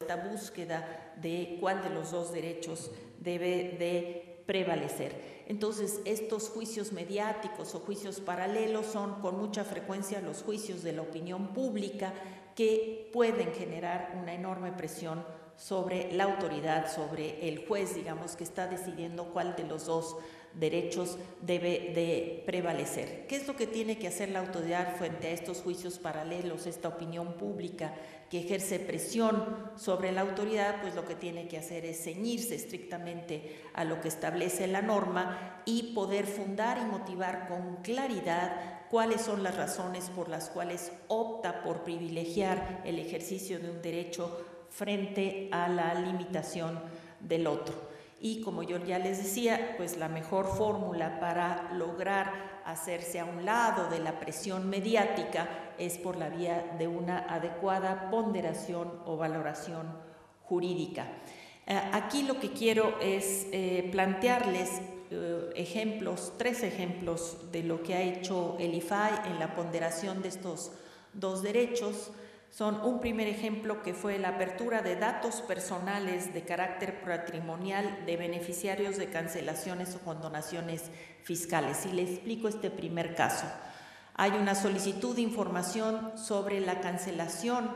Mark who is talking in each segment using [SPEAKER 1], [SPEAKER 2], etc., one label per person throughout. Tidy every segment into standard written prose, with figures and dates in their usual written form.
[SPEAKER 1] esta búsqueda de cuál de los dos derechos debe de prevalecer. Entonces, estos juicios mediáticos o juicios paralelos son con mucha frecuencia los juicios de la opinión pública que pueden generar una enorme presión sobre la autoridad, sobre el juez, digamos, que está decidiendo cuál de los dos derechos debe de prevalecer. ¿Qué es lo que tiene que hacer la autoridad frente a estos juicios paralelos, esta opinión pública que ejerce presión sobre la autoridad? Pues lo que tiene que hacer es ceñirse estrictamente a lo que establece la norma y poder fundar y motivar con claridad cuáles son las razones por las cuales opta por privilegiar el ejercicio de un derecho frente a la limitación del otro. Y como yo ya les decía, pues la mejor fórmula para lograr hacerse a un lado de la presión mediática es por la vía de una adecuada ponderación o valoración jurídica. Aquí lo que quiero es plantearles tres ejemplos de lo que ha hecho el IFAI en la ponderación de estos dos derechos. Son un primer ejemplo que fue la apertura de datos personales de carácter patrimonial de beneficiarios de cancelaciones o condonaciones fiscales. Y les explico este primer caso. Hay una solicitud de información sobre la cancelación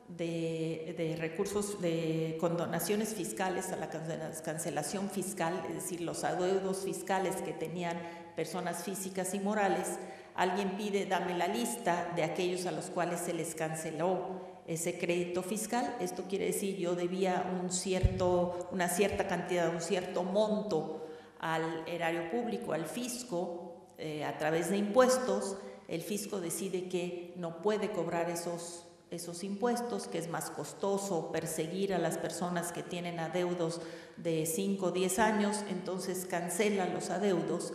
[SPEAKER 1] de recursos de condonaciones fiscales a la cancelación fiscal, es decir, los adeudos fiscales que tenían personas físicas y morales. Alguien pide, dame la lista de aquellos a los cuales se les canceló ese crédito fiscal. Esto quiere decir, yo debía una cierta cantidad, un cierto monto al erario público, al fisco, a través de impuestos. El fisco decide que no puede cobrar esos impuestos, que es más costoso perseguir a las personas que tienen adeudos de 5 o 10 años, entonces cancela los adeudos.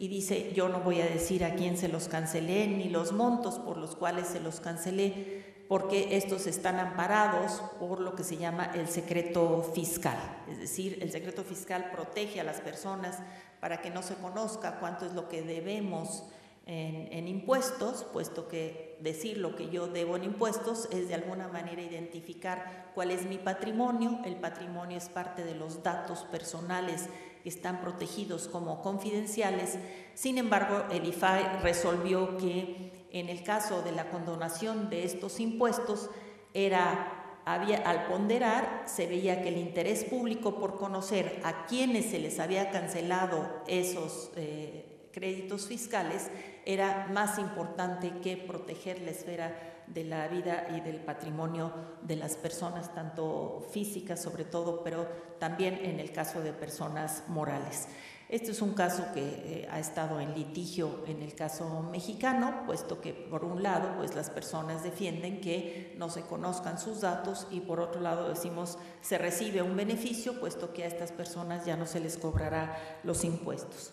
[SPEAKER 1] Y dice, yo no voy a decir a quién se los cancelé ni los montos por los cuales se los cancelé, porque estos están amparados por lo que se llama el secreto fiscal. Es decir, el secreto fiscal protege a las personas para que no se conozca cuánto es lo que debemos en impuestos, puesto que decir lo que yo debo en impuestos es de alguna manera identificar cuál es mi patrimonio. El patrimonio es parte de los datos personales que están protegidos como confidenciales. Sin embargo, el IFAI resolvió que en el caso de la condonación de estos impuestos al ponderar se veía que el interés público por conocer a quienes se les había cancelado esos créditos fiscales era más importante que proteger la esfera de la vida y del patrimonio de las personas, tanto físicas sobre todo, pero también en el caso de personas morales. Este es un caso que ha estado en litigio en el caso mexicano, puesto que por un lado pues las personas defienden que no se conozcan sus datos y por otro lado decimos se recibe un beneficio, puesto que a estas personas ya no se les cobrará los impuestos.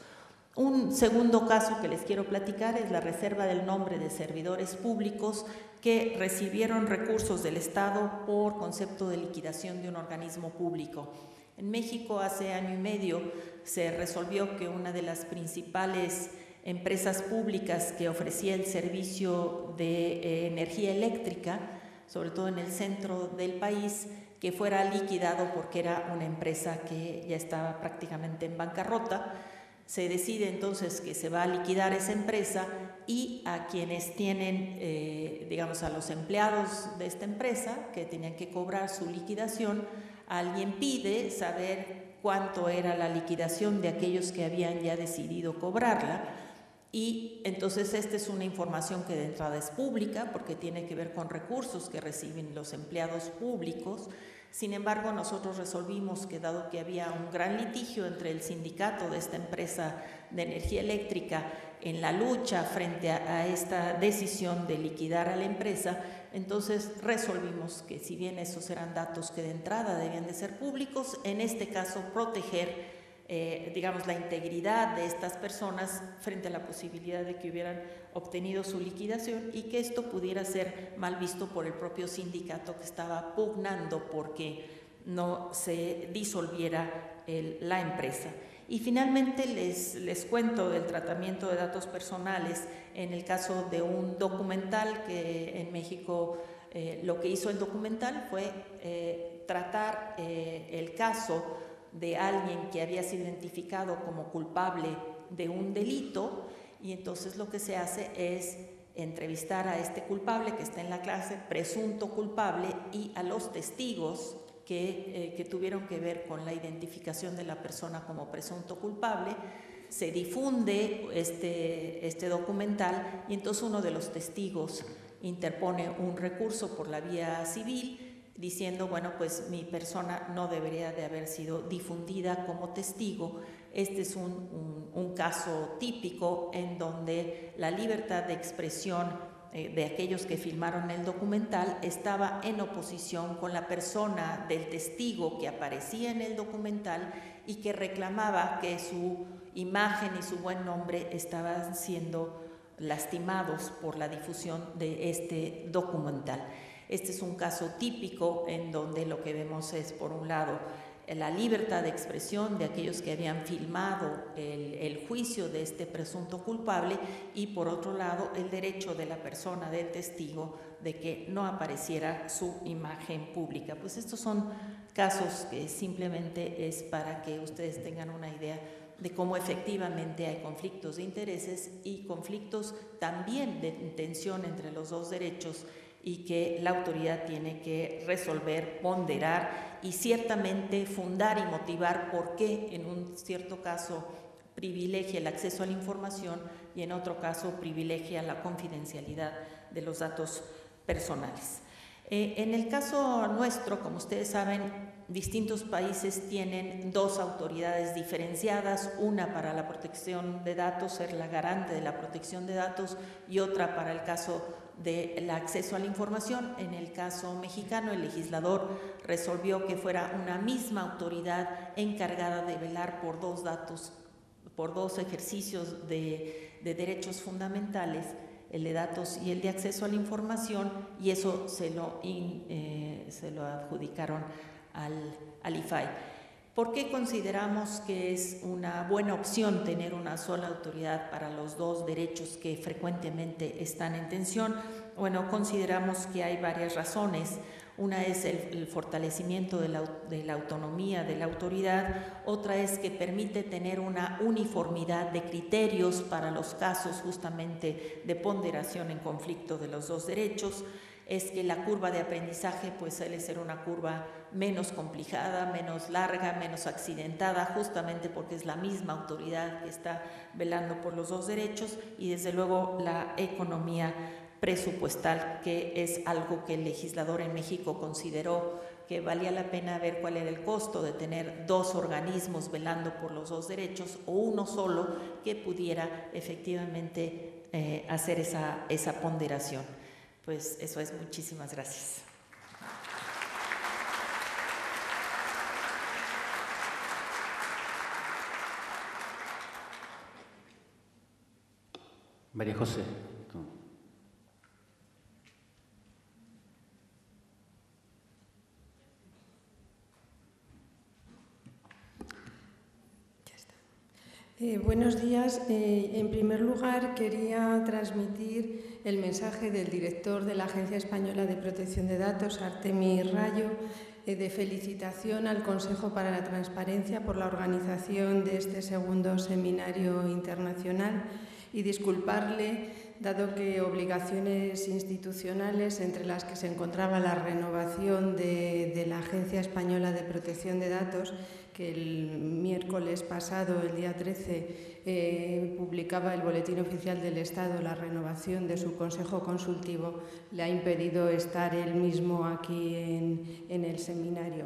[SPEAKER 1] Un segundo caso que les quiero platicar es la reserva del nombre de servidores públicos que recibieron recursos del Estado por concepto de liquidación de un organismo público. En México hace año y medio se resolvió que una de las principales empresas públicas que ofrecía el servicio de energía eléctrica, sobre todo en el centro del país, que fuera liquidado porque era una empresa que ya estaba prácticamente en bancarrota. Se decide entonces que se va a liquidar esa empresa y a quienes tienen, digamos, a los empleados de esta empresa que tenían que cobrar su liquidación, alguien pide saber cuánto era la liquidación de aquellos que habían ya decidido cobrarla. Y entonces esta es una información que de entrada es pública porque tiene que ver con recursos que reciben los empleados públicos. Sin embargo, nosotros resolvimos que dado que había un gran litigio entre el sindicato de esta empresa de energía eléctrica en la lucha frente a esta decisión de liquidar a la empresa, entonces resolvimos que si bien esos eran datos que de entrada debían de ser públicos, en este caso proteger digamos, la integridad de estas personas frente a la posibilidad de que hubieran obtenido su liquidación y que esto pudiera ser mal visto por el propio sindicato que estaba pugnando porque no se disolviera la empresa. Y finalmente les cuento del tratamiento de datos personales en el caso de un documental que en México lo que hizo el documental fue tratar el caso de alguien que había sido identificado como culpable de un delito, y entonces lo que se hace es entrevistar a este culpable que está en la clase, presunto culpable, y a los testigos que tuvieron que ver con la identificación de la persona como presunto culpable. Se difunde este documental y entonces uno de los testigos interpone un recurso por la vía civil diciendo, bueno, pues mi persona no debería de haber sido difundida como testigo. Este es un caso típico en donde la libertad de expresión de aquellos que filmaron el documental estaba en oposición con la persona del testigo que aparecía en el documental y que reclamaba que su imagen y su buen nombre estaban siendo lastimados por la difusión de este documental. Este es un caso típico en donde lo que vemos es, por un lado, la libertad de expresión de aquellos que habían filmado el juicio de este presunto culpable y, por otro lado, el derecho de la persona, del testigo, de que no apareciera su imagen pública. Pues estos son casos que simplemente es para que ustedes tengan una idea de cómo efectivamente hay conflictos de intereses y conflictos también de tensión entre los dos derechos, y que la autoridad tiene que resolver, ponderar y ciertamente fundar y motivar por qué en un cierto caso privilegia el acceso a la información y en otro caso privilegia la confidencialidad de los datos personales. En el caso nuestro, como ustedes saben, distintos países tienen dos autoridades diferenciadas, una para la protección de datos, ser la garante de la protección de datos, y otra para el caso del acceso a la información. En el caso mexicano, el legislador resolvió que fuera una misma autoridad encargada de velar por dos datos, por dos ejercicios de derechos fundamentales, el de datos y el de acceso a la información, y eso se lo adjudicaron al IFAI. ¿Por qué consideramos que es una buena opción tener una sola autoridad para los dos derechos que frecuentemente están en tensión? Bueno, consideramos que hay varias razones. Una es el fortalecimiento de la autonomía de la autoridad, otra es que permite tener una uniformidad de criterios para los casos justamente de ponderación en conflicto de los dos derechos, es que la curva de aprendizaje pues suele ser una curva menos complicada, menos larga, menos accidentada, justamente porque es la misma autoridad que está velando por los dos derechos, y desde luego la economía presupuestal, que es algo que el legislador en México consideró que valía la pena ver cuál era el costo de tener dos organismos velando por los dos derechos o uno solo que pudiera efectivamente hacer esa ponderación. Pues eso es, muchísimas gracias.
[SPEAKER 2] María José.
[SPEAKER 3] Buenos días. En primer lugar, quería transmitir el mensaje del director de la Agencia Española de Protección de Datos, Artemis Rayo, de felicitación al Consejo para la Transparencia por la organización de este segundo seminario internacional y disculparle, dado que obligaciones institucionales, entre las que se encontraba la renovación de la Agencia Española de Protección de Datos, que el miércoles pasado, el día 13, publicaba el Boletín Oficial del Estado la renovación de su Consejo Consultivo, le ha impedido estar él mismo aquí en el seminario.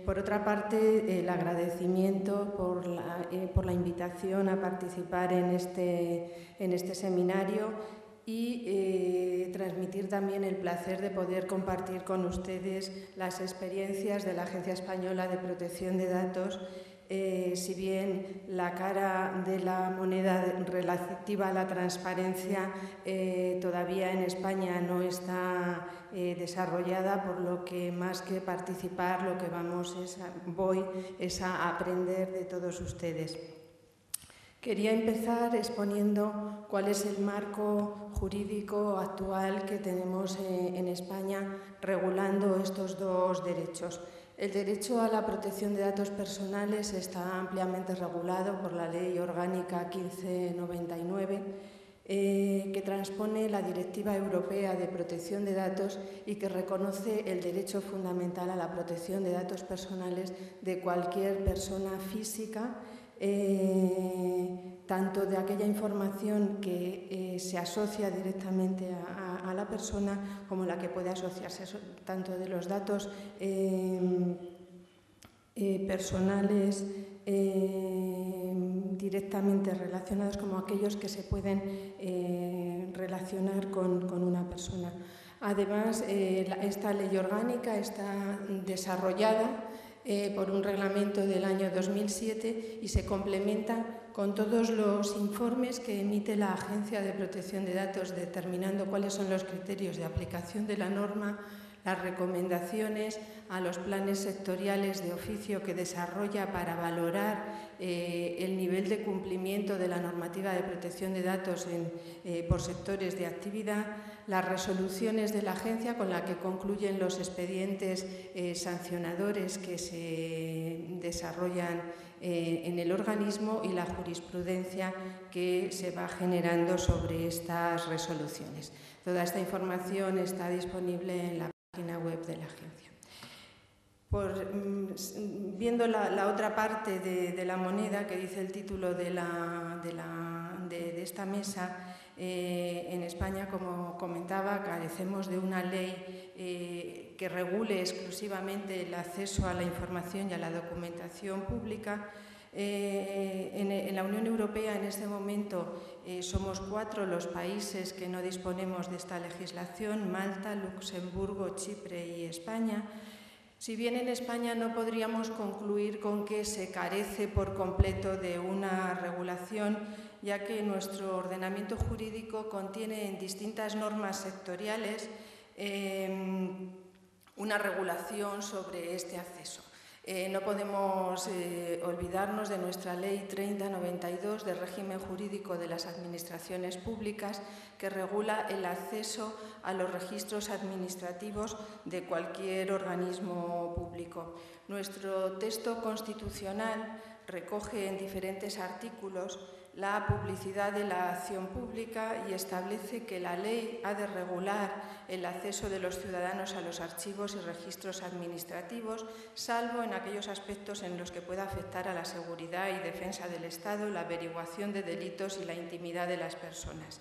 [SPEAKER 3] Por otra parte, el agradecimiento por la invitación a participar en este seminario y transmitir también el placer de poder compartir con ustedes las experiencias de la Agencia Española de Protección de Datos. Si bien la cara de la moneda relativa a la transparencia todavía en España no está desarrollada, por lo que más que participar voy a aprender de todos ustedes. Quería empezar exponiendo cuál es el marco jurídico actual que tenemos en España regulando estos dos derechos. El derecho a la protección de datos personales está ampliamente regulado por la Ley Orgánica 1599, que transpone la Directiva Europea de Protección de Datos y que reconoce el derecho fundamental a la protección de datos personales de cualquier persona física, tanto de aquella información que se asocia directamente a la persona como la que puede asociarse, tanto de los datos personales directamente relacionados como aquellos que se pueden relacionar con una persona. Además, esta ley orgánica está desarrollada por un reglamento del año 2007 y se complementa con todos los informes que emite la Agencia de Protección de Datos determinando cuáles son los criterios de aplicación de la norma, las recomendaciones a los planes sectoriales de oficio que desarrolla para valorar el nivel de cumplimiento de la normativa de protección de datos por sectores de actividad, las resoluciones de la agencia con la que concluyen los expedientes sancionadores que se desarrollan en el organismo y la jurisprudencia que se va generando sobre estas resoluciones. Toda esta información está disponible en la página web de la agencia. Viendo la otra parte de la moneda que dice el título de esta mesa, en España, como comentaba, carecemos de una ley que regule exclusivamente el acceso a la información y a la documentación pública. En la Unión Europea en este momento somos 4 los países que no disponemos de esta legislación: Malta, Luxemburgo, Chipre y España. Si bien en España no podríamos concluir con que se carece por completo de una regulación, ya que nuestro ordenamiento jurídico contiene en distintas normas sectoriales una regulación sobre este acceso. No podemos olvidarnos de nuestra Ley 3092 de régimen jurídico de las administraciones públicas, que regula el acceso a los registros administrativos de cualquier organismo público. Nuestro texto constitucional recoge en diferentes artículos la publicidad de la acción pública y establece que la ley ha de regular el acceso de los ciudadanos a los archivos y registros administrativos, salvo en aquellos aspectos en los que pueda afectar a la seguridad y defensa del Estado, la averiguación de delitos y la intimidad de las personas.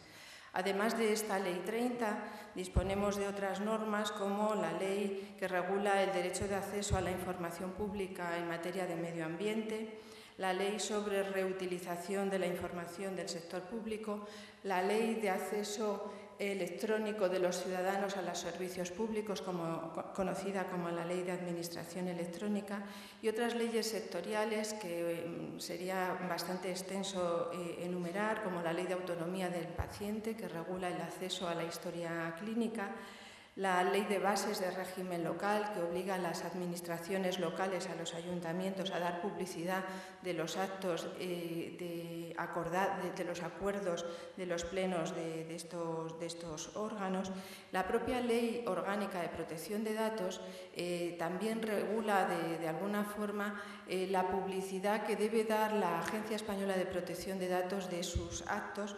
[SPEAKER 3] Además de esta Ley 30, disponemos de otras normas como la ley que regula el derecho de acceso a la información pública en materia de medio ambiente, la Ley sobre reutilización de la información del sector público, la Ley de acceso electrónico de los ciudadanos a los servicios públicos, conocida como la Ley de Administración Electrónica, y otras leyes sectoriales que sería bastante extenso enumerar, como la Ley de Autonomía del Paciente, que regula el acceso a la historia clínica, la Ley de Bases de Régimen Local, que obliga a las administraciones locales, a los ayuntamientos, a dar publicidad de los actos de los acuerdos de los plenos de estos órganos. La propia Ley Orgánica de Protección de Datos también regula de alguna forma la publicidad que debe dar la Agencia Española de Protección de Datos de sus actos,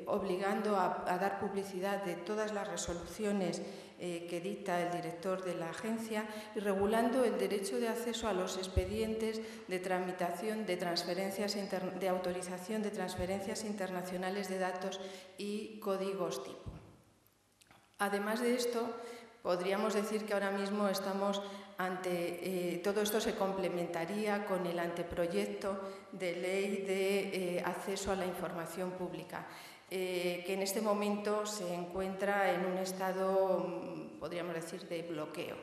[SPEAKER 3] obligando a dar publicidad de todas las resoluciones que dicta el director de la agencia y regulando el derecho de acceso a los expedientes de tramitación de transferencias de autorización de transferencias internacionales de datos y códigos tipo. Además de esto, podríamos decir que ahora mismo estamos ante todo esto se complementaría con el anteproyecto de ley de acceso a la información pública, que en este momento se encuentra en un estado, podríamos decir, de bloqueo.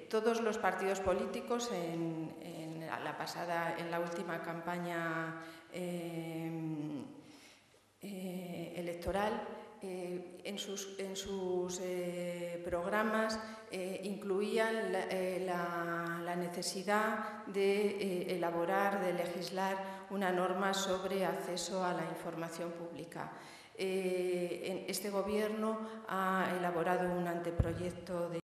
[SPEAKER 3] Todos los partidos políticos en la última campaña electoral en sus programas incluían la necesidad de elaborar, de legislar una norma sobre acceso a la información pública. Este Gobierno ha elaborado un anteproyecto de